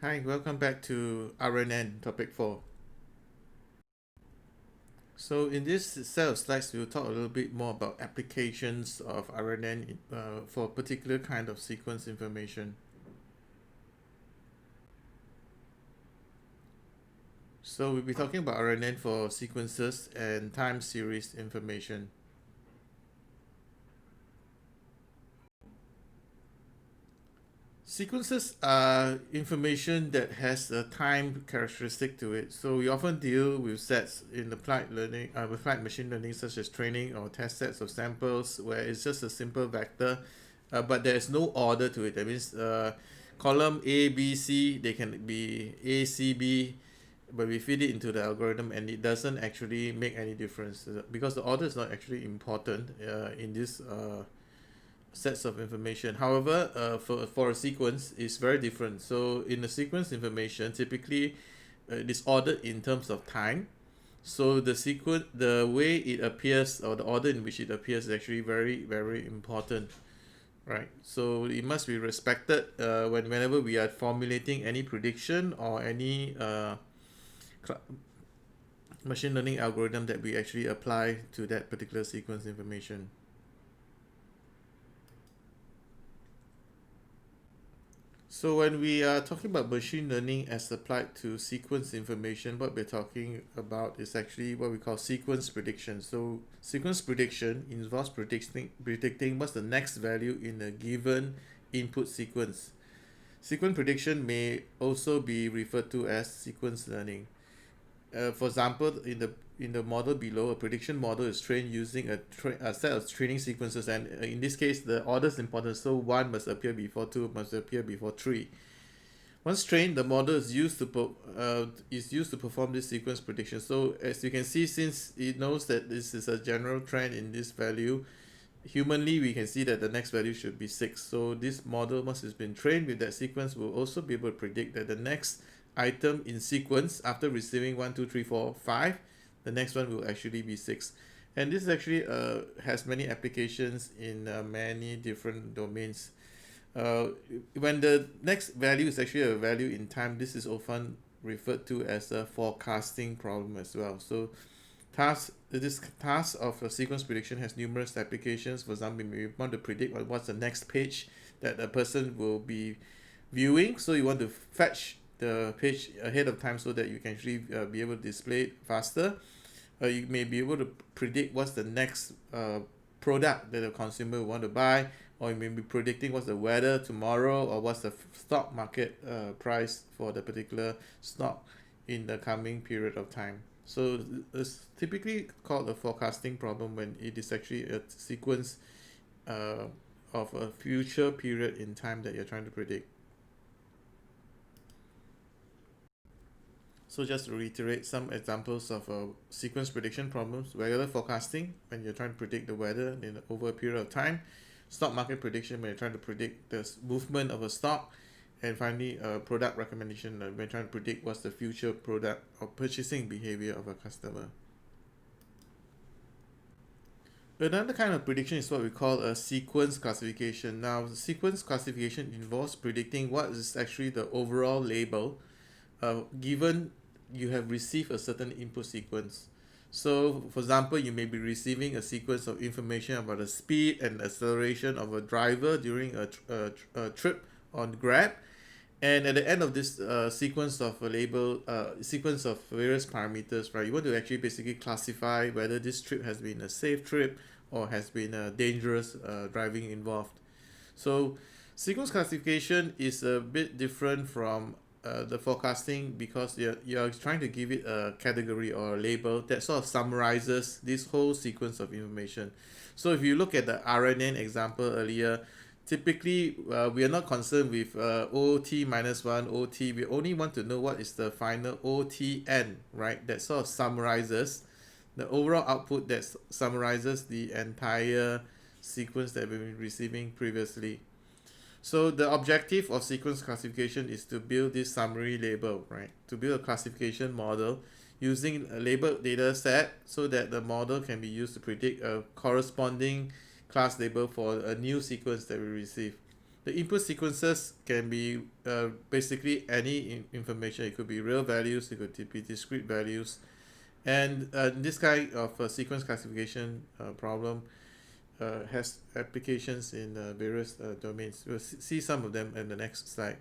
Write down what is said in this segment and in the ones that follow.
Hi, welcome back to RNN topic 4. So in this set of slides, we'll talk a little bit more about applications of RNN for a particular kind of sequence information. So we'll be talking about RNN for sequences and time series information. Sequences are information that has a time characteristic to it. So we often deal with sets in applied learning, with applied machine learning, such as training or test sets of samples, where it's just a simple vector, but there is no order to it. That means column A, B, C, they can be A, C, B, but we feed it into the algorithm and it doesn't actually make any difference because the order is not actually important in this sets of information. However, for a sequence, it's very different. So in the sequence information, typically it is ordered in terms of time. So the sequence, the way it appears, or the order in which it appears, is actually very, very important, right? So it must be respected whenever we are formulating any prediction or any machine learning algorithm that we actually apply to that particular sequence information. So when we are talking about machine learning as applied to sequence information, what we're talking about is actually what we call sequence prediction. So sequence prediction involves predicting what's the next value in a given input sequence. Sequence prediction may also be referred to as sequence learning. For example, in the model below, a prediction model is trained using a set of training sequences, and in this case, the order is important. So one must appear before two, must appear before three. Once trained, the model is used to perform this sequence prediction. So as you can see, since it knows that this is a general trend in this value, humanly we can see that the next value should be 6. So this model, once it's been trained with that sequence, will also be able to predict that the next item in sequence after receiving 1, 2, 3, 4, 5, the next one will actually be 6. And this actually has many applications in many different domains. uh, when the next value is actually a value in time, this is often referred to as a forecasting problem as well. So this task of a sequence prediction has numerous applications. For example, we want to predict what's the next page that a person will be viewing. So you want to fetch the page ahead of time so that you can actually be able to display it faster. You may be able to predict what's the next product that the consumer will want to buy, or you may be predicting what's the weather tomorrow, or what's the stock market price for the particular stock in the coming period of time. So it's typically called a forecasting problem when it is actually a sequence uh, of a future period in time that you're trying to predict. So just to reiterate some examples of sequence prediction problems: weather forecasting when you're trying to predict the weather over a period of time, stock market prediction when you're trying to predict the movement of a stock, and finally product recommendation when you're trying to predict what's the future product or purchasing behavior of a customer. Another kind of prediction is what we call a sequence classification. Now, the sequence classification involves predicting what is actually the overall label given you have received a certain input sequence. So, for example, you may be receiving a sequence of information about the speed and acceleration of a driver during a trip on Grab. And at the end of this sequence of a label, sequence of various parameters, right, you want to actually basically classify whether this trip has been a safe trip or has been a dangerous driving involved. So sequence classification is a bit different from the forecasting because you're trying to give it a category or a label that sort of summarizes this whole sequence of information. So if you look at the RNN example earlier, typically we are not concerned with OT minus 1, OT. We only want to know what is the final OTN, right? That sort of summarizes the overall output, that summarizes the entire sequence that we've been receiving previously. So the objective of sequence classification is to build this summary label, right? To build a classification model using a labeled data set so that the model can be used to predict a corresponding class label for a new sequence that we receive. The input sequences can be basically any information. It could be real values, it could be discrete values. And this kind of sequence classification problem has applications in various domains. We'll see some of them in the next slide.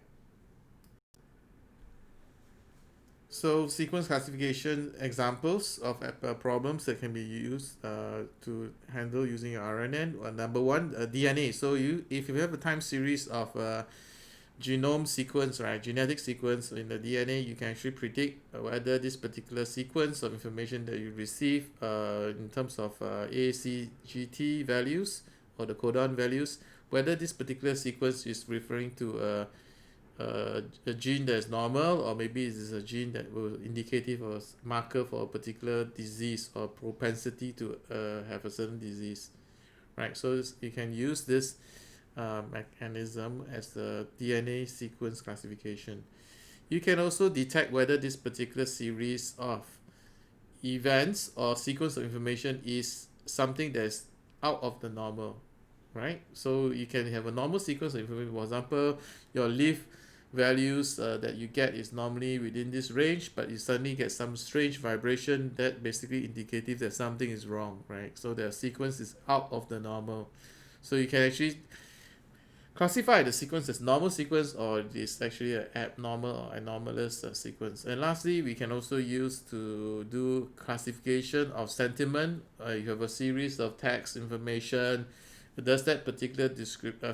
So sequence classification examples of problems that can be used to handle using RNN. Number one, DNA. So if you have a time series of genome sequence, right, genetic sequence in the DNA, you can actually predict whether this particular sequence of information that you receive in terms of ACGT values or the codon values, whether this particular sequence is referring to a gene that is normal, or maybe it is a gene that will indicative or marker for a particular disease or propensity to have a certain disease, right? So you can use this mechanism as the DNA sequence classification. You can also detect whether this particular series of events or sequence of information is something that is out of the normal, right? So you can have a normal sequence of information. For example, your leaf values that you get is normally within this range, but you suddenly get some strange vibration that basically indicative that something is wrong, right? So the sequence is out of the normal. So you can actually classify the sequence as normal sequence, or it is actually an abnormal or anomalous sequence. And lastly, we can also use to do classification of sentiment. You have a series of text information. Does that particular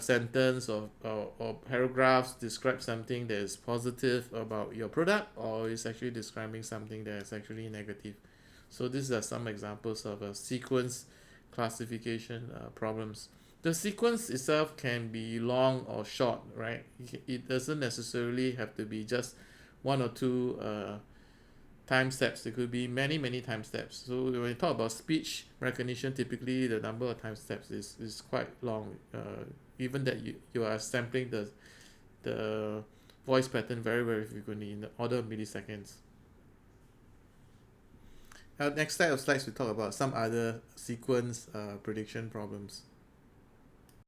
sentence or paragraphs describe something that is positive about your product, or is actually describing something that is actually negative? So these are some examples of sequence classification problems. The sequence itself can be long or short, right? It doesn't necessarily have to be just one or two time steps. It could be many time steps. So when we talk about speech recognition, typically the number of time steps is quite long. Even that you are sampling the voice pattern very frequently in the order of milliseconds. Next set of slides we talk about some other sequence prediction problems.